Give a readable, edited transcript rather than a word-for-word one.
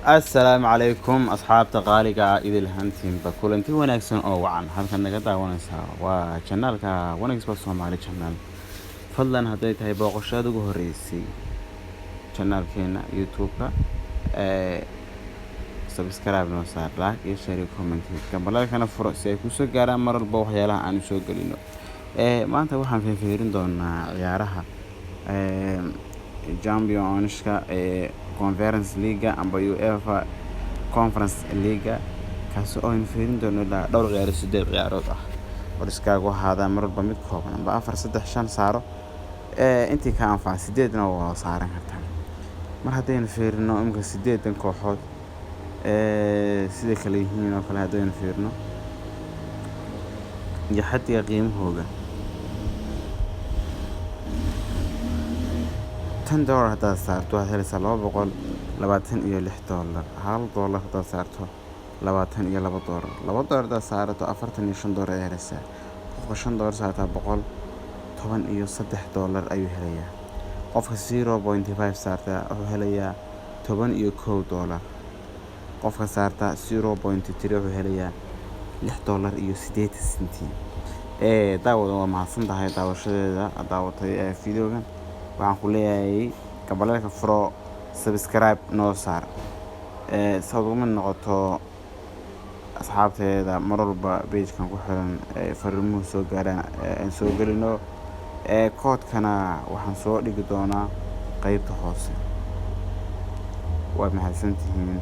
السلام عليكم أصحاب تقاليقا إذا الهانتين بكل wanaagsan oo wacan halkan naga daawanaysaa waa channelka Wanaagsan Soomaali channel fadlan hadday tahay booqashada ugu horeysay channelkeena YouTube-ka subscribe noo saar like iyo share iyo comment gambalaalkana furo si ay ku soo gaaraan mar walba waxyaalaha aan soo galino maanta waxaan fiirin doonaa ciyaaraha Champions-ka Conference League amba UEFA Conference League kaas oo aan fiirin doono dhowr ciyaar siddeed ciyaarood ah oo iskaagu ahaada mar walba mid kooban amba 4 3 5 saaro intii ka anfaa siddeedna waa saaran kartaa mar haddaynu fiirino imka siddeedan kooxood sida kale yihiin oo kale haddaynu fiirino iyo xaddiga qiimahooda $10 haddaad saarto waxaad helaysaa $226 $1 haddaad saarto $22 $2 haddaad saarato $45 ayaad helaysaa qofka $5 saartaa $113 ayuu helayaa qofka 0.5 saartaa wuxuu helayaa $11 qofka saarta 0.3 wuxuu helayaa $6.80 daawada waa mahadsan tahay daawashadeeda daawatay fiidiyogan waxaan ku leeyahay gabalka furo subscribe noo saar sababta noqoto asxaabteeda mar walba page-kan ku xiran fariimuhu soo gaaraan soo galino koodkana waxaan soo dhigi doonaa qaybta hoose waa mahadsantihiin